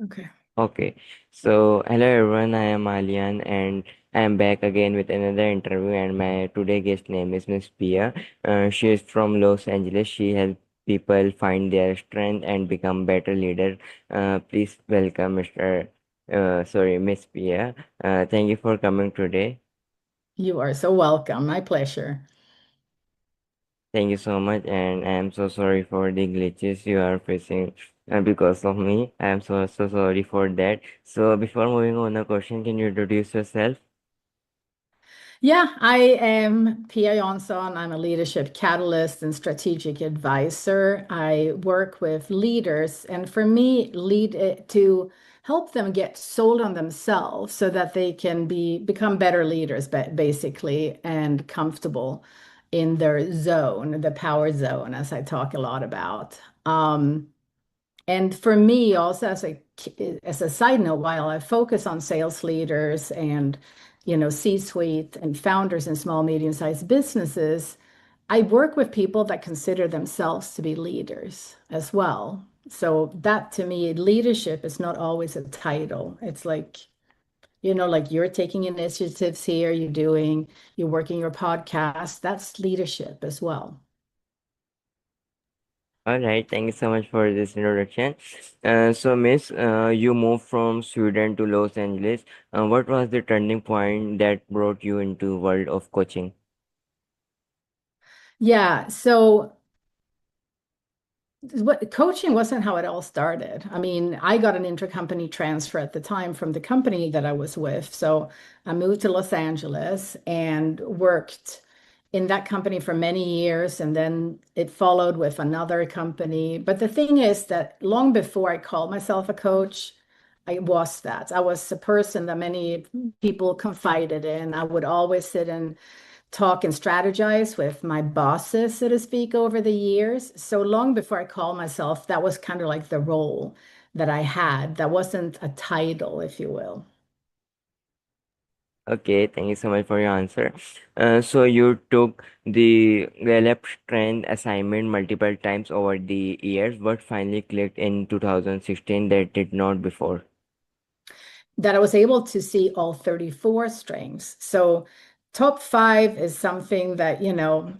Okay. Okay, so hello everyone, I am Alyan and I am back again with another interview and my today guest name is Miss Pia. She is from Los Angeles. She helps people find their strength and become better leader. Please welcome Miss Pia. Thank you for coming today. You are so welcome. My pleasure. Thank you so much, and I am so sorry for the glitches you are facing because of me. I am so sorry for that. So before moving on the question, can you introduce yourself? Yeah, I am Pia Jansson. I'm a leadership catalyst and strategic advisor. I work with leaders, and for me, lead to help them get sold on themselves so that they can become better leaders, basically, and comfortable in their zone, the power zone, as I talk a lot about. And for me, also as a side note, while I focus on sales leaders and C-suite and founders in small, medium-sized businesses, I work with people that consider themselves to be leaders as well. So that to me, leadership is not always a title. It's like, like you're taking initiatives here, you're working your podcast. That's leadership as well. All right, thank you so much for this introduction. So, Miss, you moved from Sweden to Los Angeles. What was the turning point that brought you into world of coaching? Yeah, so what coaching wasn't how it all started. I mean, I got an intercompany transfer at the time from the company that I was with. So I moved to Los Angeles and worked in that company for many years. And then it followed with another company. But the thing is that long before I called myself a coach, I was that. I was a person that many people confided in. I would always sit and talk and strategize with my bosses, so to speak, over the years. So long before I called myself, that was kind of like the role that I had. That wasn't a title, if you will. Okay, thank you so much for your answer. So you took the Gallup Strength assignment multiple times over the years. What finally clicked in 2016 that did not before? That I was able to see all 34 strings. So top five is something that,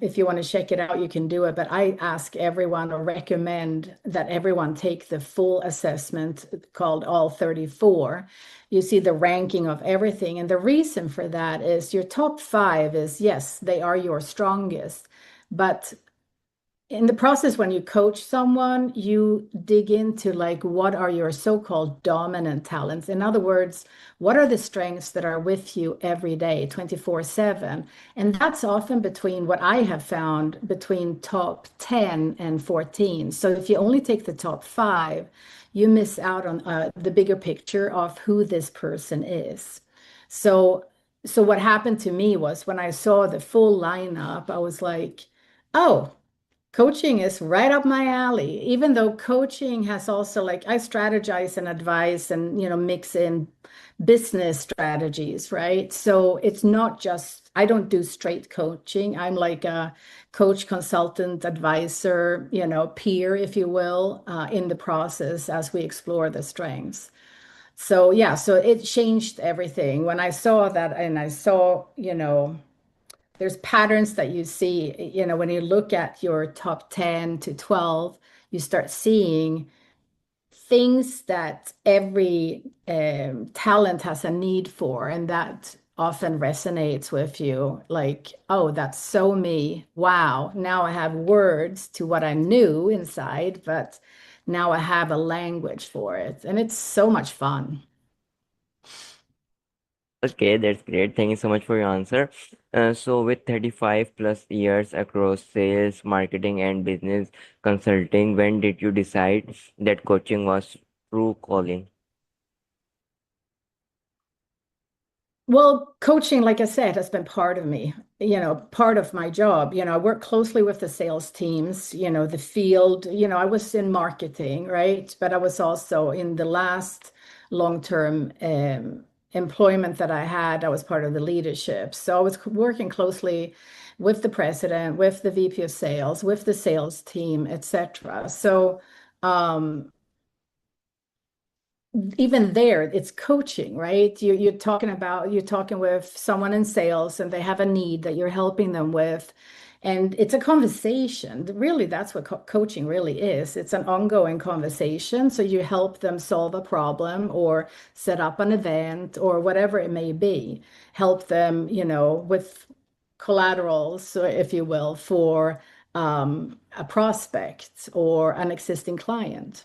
if you want to check it out, you can do it. But I ask everyone or recommend that everyone take the full assessment called all 34. You see the ranking of everything. And the reason for that is your top five is, yes, they are your strongest. But in the process, when you coach someone, you dig into like what are your so-called dominant talents. In other words, what are the strengths that are with you every day, 24/7? And that's often between what I have found between top 10 and 14. So if you only take the top five, you miss out on the bigger picture of who this person is. So, so what happened to me was when I saw the full lineup, I was like, oh, coaching is right up my alley, even though coaching has also like I strategize and advise and mix in business strategies, right? So it's not just I don't do straight coaching. I'm like a coach, consultant, advisor, peer, if you will, in the process as we explore the strengths. So yeah, so it changed everything when I saw that and I saw, there's patterns that you see, when you look at your top 10 to 12, you start seeing things that every talent has a need for, and that often resonates with you. Like, oh, that's so me. Wow, now I have words to what I knew inside, but now I have a language for it. And it's so much fun. Okay, that's great. Thank you so much for your answer. So, with 35 plus years across sales, marketing, and business consulting, when did you decide that coaching was true calling? Well, coaching, like I said, has been part of me, part of my job. I work closely with the sales teams, the field. I was in marketing, right? But I was also in the last long-term employment that I had, I was part of the leadership. So I was working closely with the president, with the VP of sales, with the sales team, etc. So, um, even there, it's coaching, right? You're talking with someone in sales and they have a need that you're helping them with. And it's a conversation. Really, that's what coaching really is. It's an ongoing conversation. So you help them solve a problem or set up an event or whatever it may be. Help them, with collaterals, if you will, for a prospect or an existing client.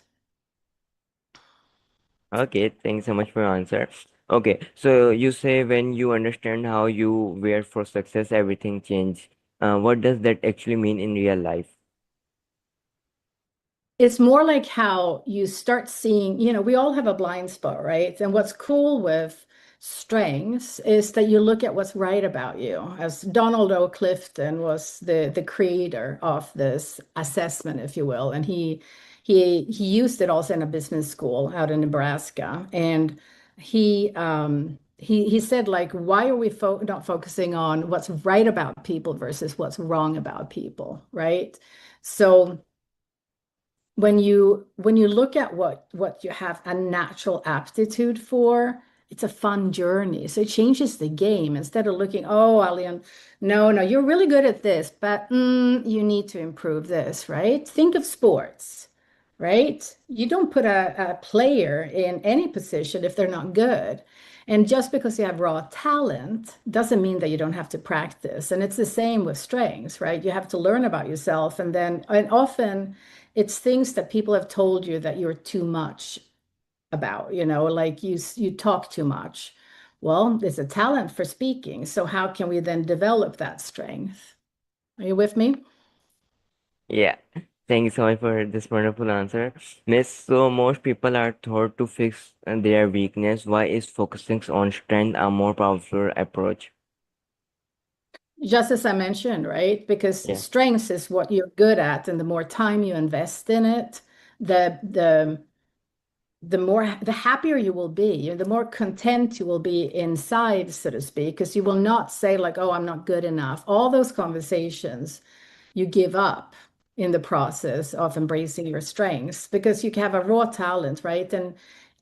Okay, thanks so much for your answer. Okay, so you say when you understand how you were for success, everything change. What does that actually mean in real life? It's more like how you start seeing, we all have a blind spot, right? And what's cool with strengths is that you look at what's right about you. As Donald O. Clifton was the creator of this assessment, if you will, and he used it also in a business school out in Nebraska. And he said, like, why are we not focusing on what's right about people versus what's wrong about people, right? So when you look at what you have a natural aptitude for, it's a fun journey. So it changes the game. Instead of looking, oh, Alyan, no, you're really good at this, but you need to improve this, right? Think of sports, right? You don't put a player in any position if they're not good. And just because you have raw talent doesn't mean that you don't have to practice. And it's the same with strengths, right? You have to learn about yourself. And often it's things that people have told you that you're too much about, like you talk too much. Well, there's a talent for speaking. So how can we then develop that strength? Are you with me? Yeah, thank you so much for this wonderful answer, Miss. So most people are taught to fix their weakness. Why is focusing on strength a more powerful approach? Just as I mentioned, right? Because Yeah. strengths is what you're good at, and the more time you invest in it, the happier you will be, and the more content you will be inside, so to speak, because you will not say like, "Oh, I'm not good enough." All those conversations you give up in the process of embracing your strengths because you have a raw talent, right?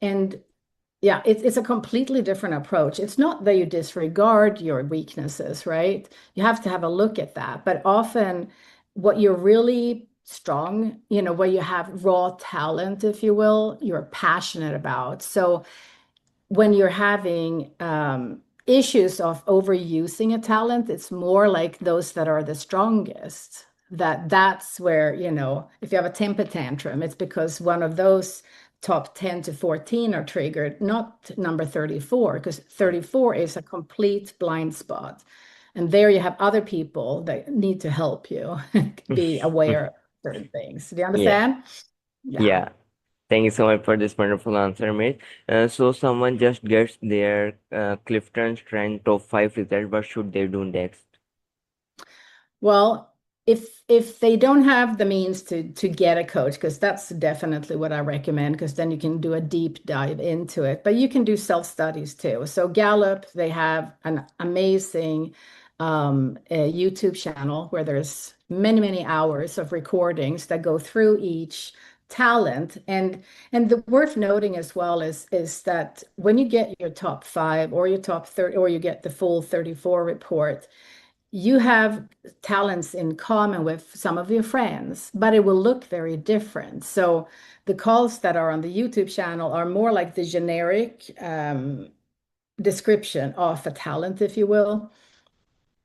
And yeah, it's a completely different approach. It's not that you disregard your weaknesses, right? You have to have a look at that. But often, what you're really strong, where you have raw talent, if you will, you're passionate about. So when you're having issues of overusing a talent, it's more like those that are the strongest. That's where, if you have a temper tantrum, it's because one of those top 10 to 14 are triggered, not number 34, because 34 is a complete blind spot. And there you have other people that need to help you be aware of certain things. Do you Yeah, understand? Yeah. yeah. Thank you so much for this wonderful answer, mate. So someone just gets their Clifton Strand top five result. What should they do next? Well, if they don't have the means to get a coach, because that's definitely what I recommend, because then you can do a deep dive into it. But you can do self-studies too. So Gallup, they have an amazing YouTube channel where there's many, many hours of recordings that go through each talent. And the worth noting as well is that when you get your top five or your top 30 or you get the full 34 report, you have talents in common with some of your friends, but it will look very different. So the calls that are on the YouTube channel are more like the generic description of a talent, if you will.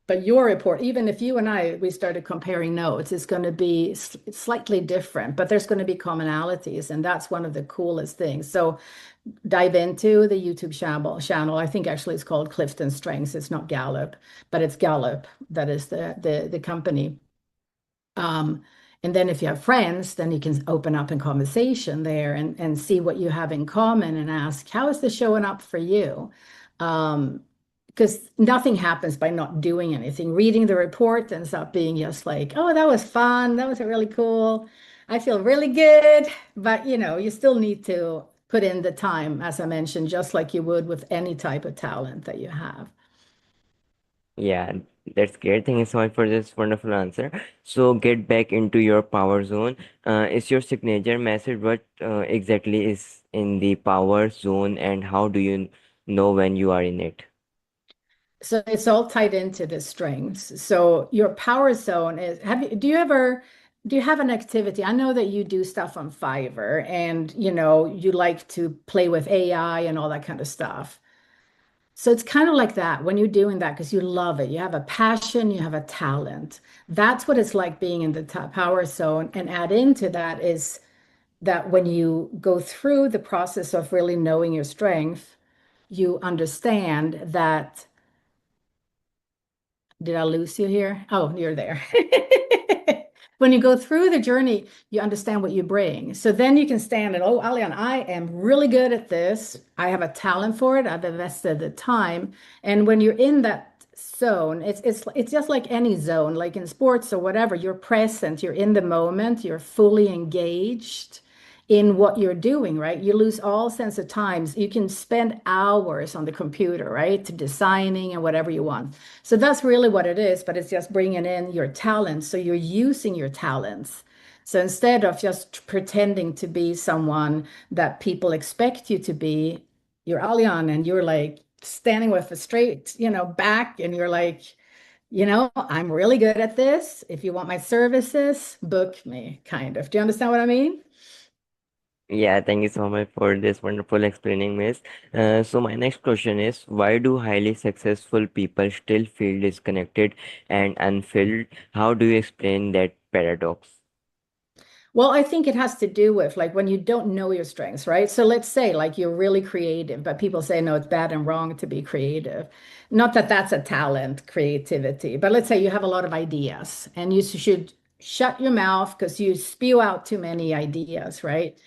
But your report, even if you and we started comparing notes, it's going to be slightly different, but there's going to be commonalities, and that's one of the coolest things. So dive into the YouTube channel. I think actually it's called Clifton Strengths. It's not Gallup, but it's Gallup that is the company. Um, and then if you have friends, then you can open up in conversation there and see what you have in common and ask, how is this showing up for you? Because nothing happens by not doing anything. Reading the report ends up being just like, oh, that was fun. That was really cool. I feel really good. But you still need to put in the time, as I mentioned, just like you would with any type of talent that you have. Yeah, That's great. Thank you so much for this wonderful answer. So get back into your power zone. Is your signature message what exactly is in the power zone, and how do you know when you are in it? So it's all tied into the strengths. So your power zone is, do you have an activity? I know that you do stuff on Fiverr and you like to play with AI and all that kind of stuff. So it's kind of like that when you're doing that because you love it. You have a passion, you have a talent. That's what it's like being in the top power zone. And add into that is that when you go through the process of really knowing your strength, you understand that. Did I lose you here? Oh, you're there. When you go through the journey, you understand what you bring. So then you can stand and, oh, Alyan, I am really good at this. I have a talent for it. I've invested the time. And when you're in that zone, it's just like any zone, like in sports or whatever. You're present, you're in the moment, you're fully engaged in what you're doing, right? You lose all sense of times. You can spend hours on the computer, right? To designing and whatever you want. So that's really what it is, but it's just bringing in your talents. So you're using your talents. So instead of just pretending to be someone that people expect you to be, you're Alyan and you're like standing with a straight, back and you're like, I'm really good at this. If you want my services, book me, kind of. Do you understand what I mean? Yeah, thank you so much for this wonderful explaining, Miss. So my next question is, why do highly successful people still feel disconnected and unfilled? How do you explain that paradox? Well, I think it has to do with like when you don't know your strengths, right? So let's say like you're really creative, but people say no, it's bad and wrong to be creative. Not that that's a talent, creativity, but let's say you have a lot of ideas and you should shut your mouth because you spew out too many ideas, right?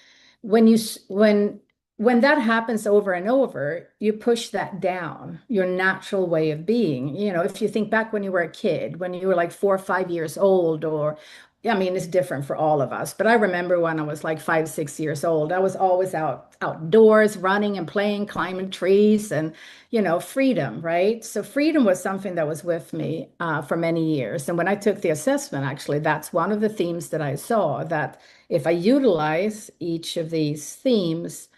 When you s- when that happens over and over, you push that down, your natural way of being. If you think back when you were a kid, when you were like 4 or 5 years old, or I mean, it's different for all of us, but I remember when I was like 5, 6 years old, I was always outdoors, running and playing, climbing trees, and freedom, right? So freedom was something that was with me for many years. And when I took the assessment, actually, that's one of the themes that I saw that if I utilize each of these themes,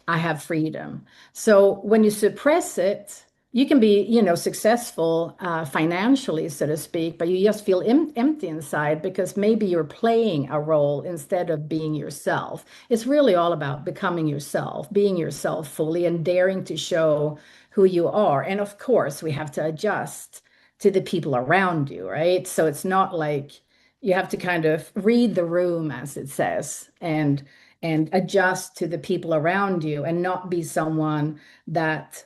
I have freedom. So when you suppress it, you can be, successful financially, so to speak, but you just feel empty inside because maybe you're playing a role instead of being yourself. It's really all about becoming yourself, being yourself fully, and daring to show who you are. And of course, we have to adjust to the people around you, right? So it's not like you have to kind of read the room, as it says, and adjust to the people around you and not be someone that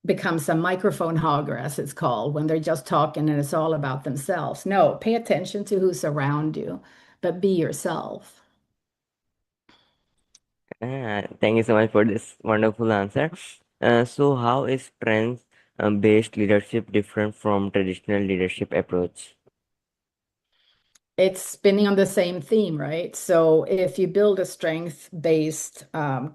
becomes a microphone hogger, as it's called, when they're just talking and it's all about themselves. No, pay attention to who's around you, but be yourself. Thank you so much for this wonderful answer. So how is strength based leadership different from traditional leadership approach? It's spinning on the same theme, right? So if you build a strength-based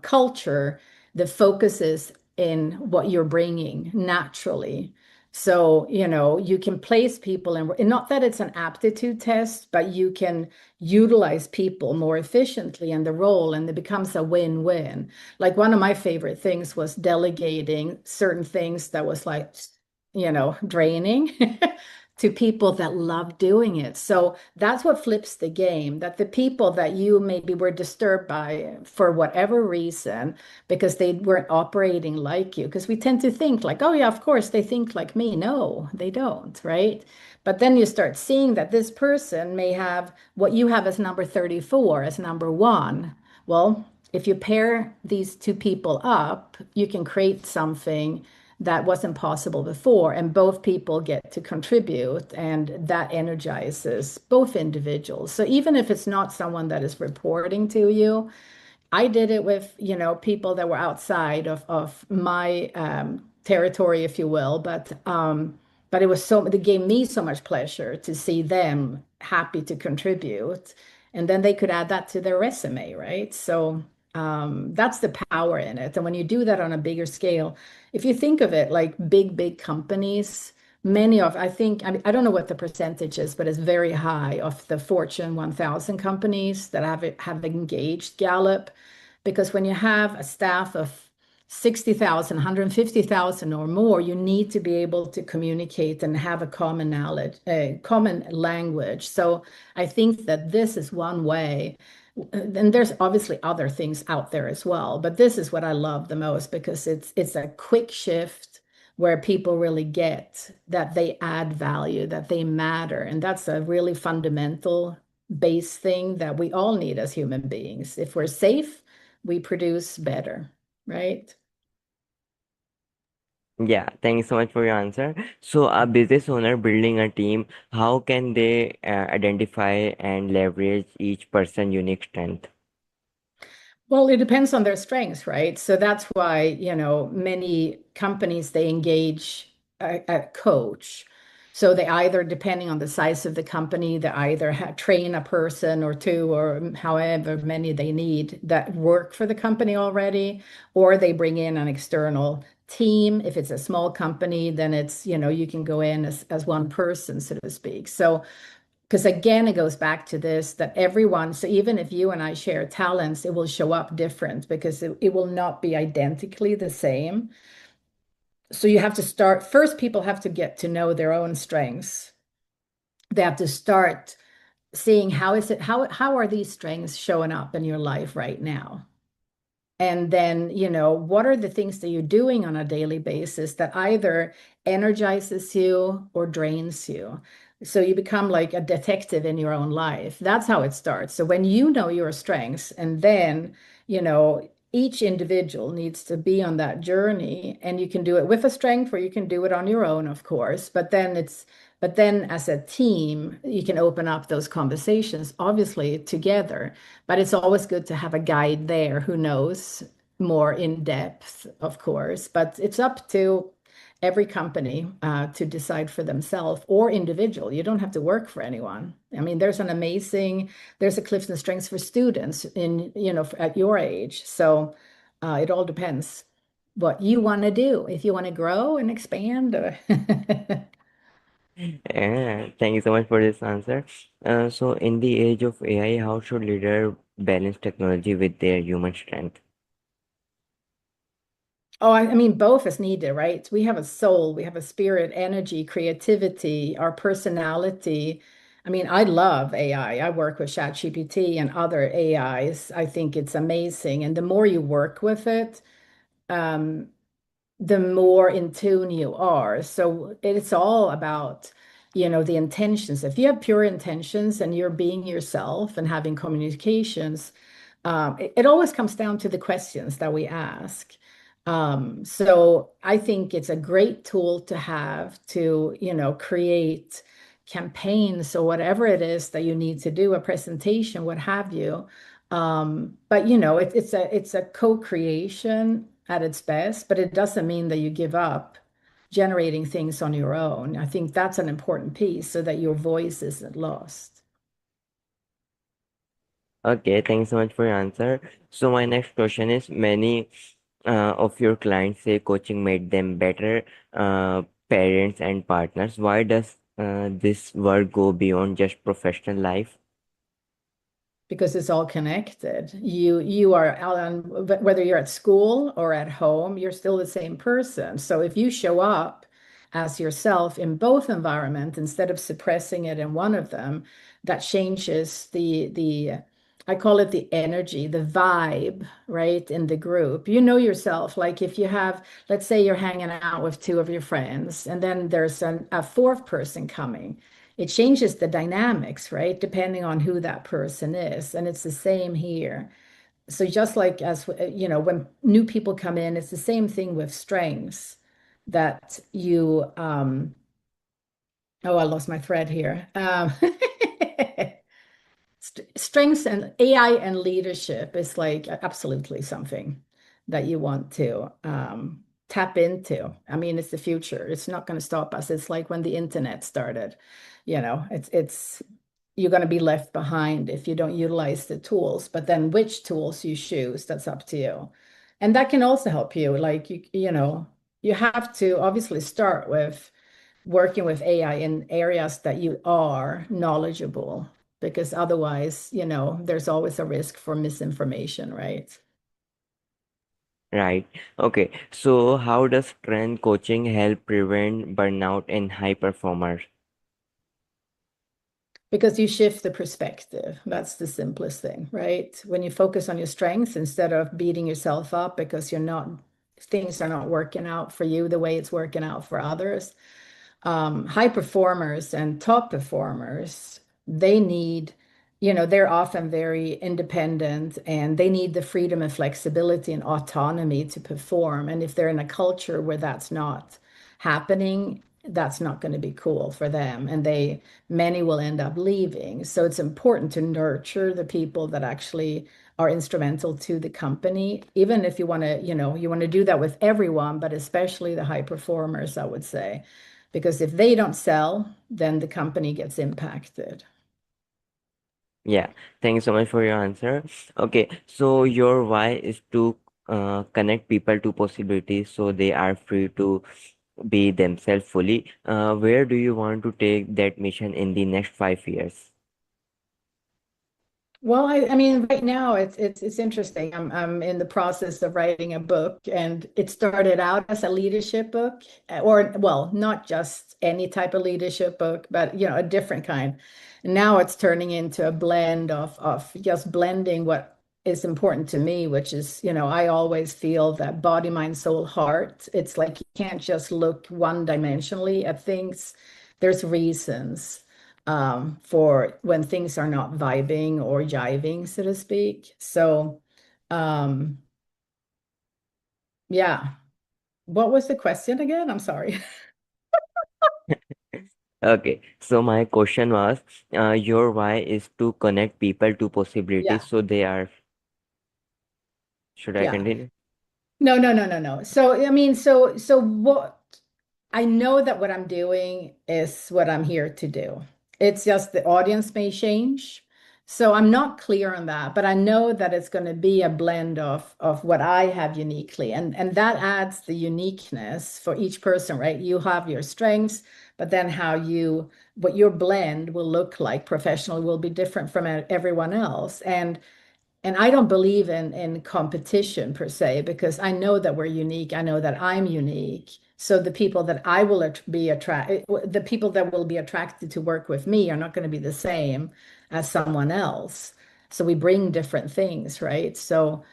culture, the focus is in what you're bringing naturally. So, you can place people in, and not that it's an aptitude test, but you can utilize people more efficiently in the role, and it becomes a win-win. Like one of my favorite things was delegating certain things that was like, draining to people that love doing it. So that's what flips the game, that the people that you maybe were disturbed by for whatever reason, because they weren't operating like you, because we tend to think like, oh yeah, of course they think like me. No, they don't, right? But then you start seeing that this person may have what you have as number 34 as number one. Well, if you pair these two people up, you can create something that wasn't possible before, and both people get to contribute, and that energizes both individuals. So even if it's not someone that is reporting to you, I did it with, people that were outside of my territory, if you will, but it gave me so much pleasure to see them happy to contribute, and then they could add that to their resume, right? So that's the power in it. And when you do that on a bigger scale, if you think of it like big companies, many of, I think, I mean, I don't know what the percentage is, but it's very high of the Fortune 1000 companies that have engaged Gallup. Because when you have a staff of 60,000, 150,000 or more, you need to be able to communicate and have a common knowledge, a common language. So I think that this is one way. And there's obviously other things out there as well, but this is what I love the most because it's a quick shift where people really get that they add value, that they matter. And that's a really fundamental base thing that we all need as human beings. If we're safe, we produce better, right? Yeah, thank you so much for your answer. So, a business owner building a team, how can they identify and leverage each person's unique strength? Well, it depends on their strengths, right? So that's why, many companies they engage a coach. So they either, depending on the size of the company, they either train a person or two or however many they need that work for the company already, or they bring in an external team. If it's a small company, then it's, you can go in as one person, so to speak. So because again, it goes back to this that everyone, so even if you and I share talents, it will show up different because it will not be identically the same. So you have to start, first, people have to get to know their own strengths. They have to start seeing how are these strengths showing up in your life right now? And then, what are the things that you're doing on a daily basis that either energizes you or drains you? So you become like a detective in your own life. That's how it starts. So when you know your strengths, and then, each individual needs to be on that journey, and you can do it with a strength or you can do it on your own, of course. But then as a team, you can open up those conversations, obviously together. But it's always good to have a guide there who knows more in depth, of course. But it's up to every company to decide for themselves or individual. You don't have to work for anyone. I mean, there's a Clifton Strengths for students at your age. So it all depends what you want to do. If you want to grow and expand. Yeah, thank you so much for this answer. So, in the age of AI, how should leader balance technology with their human strength? Oh, I mean, both is needed, right? We have a soul, we have a spirit, energy, creativity, our personality. I mean, I love AI. I work with ChatGPT and other AIs. I think it's amazing. And the more you work with it, um, the more in tune you are. So it's all about, the intentions. If you have pure intentions and you're being yourself and having communications, it always comes down to the questions that we ask. So I think it's a great tool to have to, create campaigns or whatever it is that you need to do, a presentation, what have you. But it's a co-creation at its best, but it doesn't mean that you give up generating things on your own. I think that's an important piece so that your voice isn't lost. Okay, thank you so much for your answer. So, my next question is many of your clients say coaching made them better parents and partners. Why does this work go beyond just professional life? Because it's all connected. You are out on whether you're at school or at home, you're still the same person. So if you show up as yourself in both environments instead of suppressing it in one of them, that changes the I call it the energy, the vibe, right, in the group. You know yourself. Like if you have, let's say you're hanging out with two of your friends, and then there's a fourth person coming, it changes the dynamics, right? Depending on who that person is. And it's the same here. So just like as when new people come in, it's the same thing with strengths that I lost my thread here. Strengths and AI and leadership is like absolutely something that you want to tap into. I mean, it's the future. It's not going to stop us. It's like when the internet started. It's you're going to be left behind if you don't utilize the tools. But then which tools you choose, that's up to you. And that can also help you. Like you have to obviously start with working with AI in areas that you are knowledgeable, because otherwise, there's always a risk for misinformation, right? Right. Okay. So how does strength coaching help prevent burnout in high performers? Because you shift the perspective. That's the simplest thing, right? When you focus on your strengths instead of beating yourself up because things are not working out for you the way it's working out for others. High performers and top performers, they need, they're often very independent and they need the freedom and flexibility and autonomy to perform. And if they're in a culture where that's not happening, that's not going to be cool for them. And many will end up leaving. So it's important to nurture the people that actually are instrumental to the company, even if you want to do that with everyone, but especially the high performers, I would say, because if they don't sell, then the company gets impacted. Yeah. Thank you so much for your answer. Okay. So your why is to connect people to possibilities so they are free to be themselves fully. Where do you want to take that mission in the next 5 years? Well, I mean, right now it's interesting. I'm in the process of writing a book, and it started out as a leadership book, or well, not just any type of leadership book, but a different kind. And now it's turning into a blend of just blending what is important to me, which is, I always feel that body, mind, soul, heart. It's like you can't just look one-dimensionally at things. There's reasons for when things are not vibing or jiving, so to speak. So, um, yeah. What was the question again? I'm sorry. Okay, so my question was, your why is to connect people to Yeah, possibilities so they are. Should I yeah. continue? No, no, no, no, no. So, I mean, so what I know that what I'm doing is what I'm here to do. It's just the audience may change. So I'm not clear on that, but I know that it's going to be a blend of what I have uniquely. And that adds the uniqueness for each person, right? You have your strengths, but then what your blend will look like professionally will be different from everyone else. And I don't believe in competition per se, because I know that we're unique. I know that I'm unique. So the people that I will be attracted, the people that will be attracted to work with me are not going to be the same as someone else. So we bring different things, right? So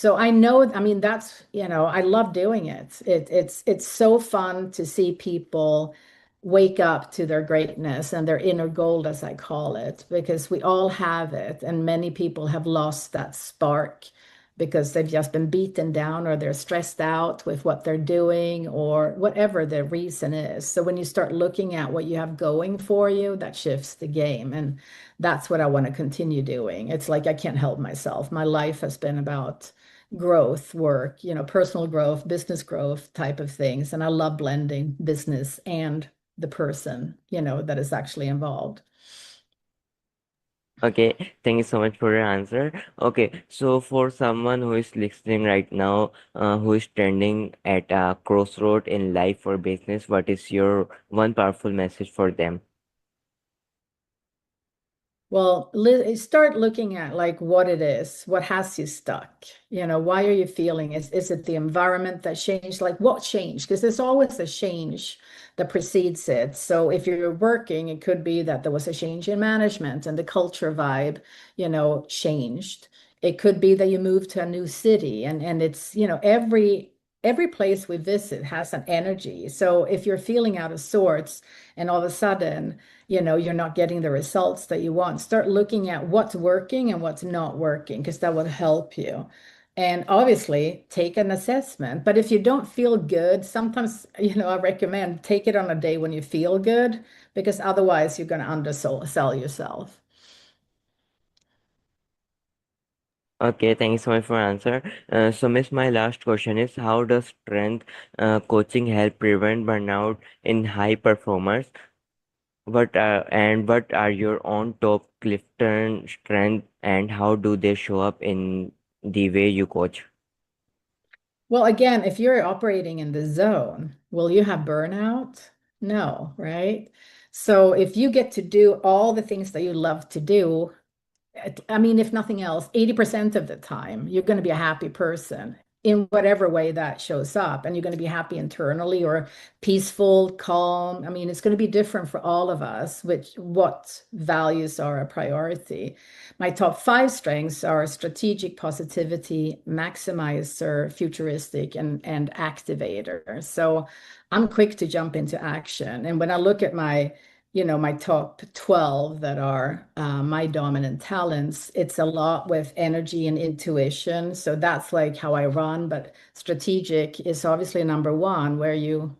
I know, I mean, I love doing it. It's so fun to see people wake up to their greatness and their inner gold, as I call it, because we all have it. And many people have lost that spark because they've just been beaten down or they're stressed out with what they're doing or whatever the reason is. So when you start looking at what you have going for you, that shifts the game. And that's what I want to continue doing. It's like I can't help myself. My life has been about growth work, personal growth, business growth type of things. And I love blending business and the person, that is actually involved. Okay, thank you so much for your answer. Okay, so for someone who is listening right now, who is standing at a crossroad in life or business, what is your one powerful message for them? Well, start looking at like what it is, what has you stuck? Why are you feeling? Is it the environment that changed? Like what changed? Because there's always a change that precedes it. So if you're working, it could be that there was a change in management and the culture vibe, changed. It could be that you moved to a new city and it's, every place we visit has an energy. So if you're feeling out of sorts and all of a sudden you're not getting the results that you want, start looking at what's working and what's not working, because that will help you. And obviously take an assessment. But if you don't feel good, sometimes, I recommend take it on a day when you feel good, because otherwise you're going to undersell yourself. Okay, thank you so much for answer. So, Miss, my last question is, how does strength coaching help prevent burnout in high performers? What are your own top Clifton strength and how do they show up in the way you coach? Well, again, if you're operating in the zone, will you have burnout? No, right? So if you get to do all the things that you love to do, I mean, if nothing else, 80% of the time, you're going to be a happy person in whatever way that shows up. And you're going to be happy internally or peaceful, calm. I mean, it's going to be different for all of us, which what values are a priority. My top five strengths are strategic, positivity, maximizer, futuristic, and activator. So I'm quick to jump into action. And when I look at my top 12 that are my dominant talents, it's a lot with energy and intuition. So that's like how I run. But strategic is obviously number one, where you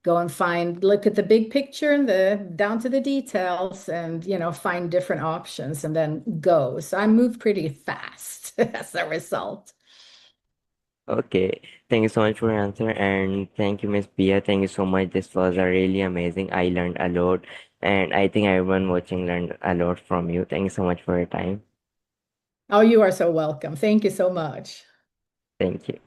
go and look at the big picture and the down to the details and, find different options and then go. So I move pretty fast as a result. Okay, thank you so much for your answer, and thank you, Miss Pia. Thank you so much. This was a really amazing. I learned a lot, and I think everyone watching learned a lot from you. Thank you so much for your time. Oh, you are so welcome. Thank you so much. Thank you.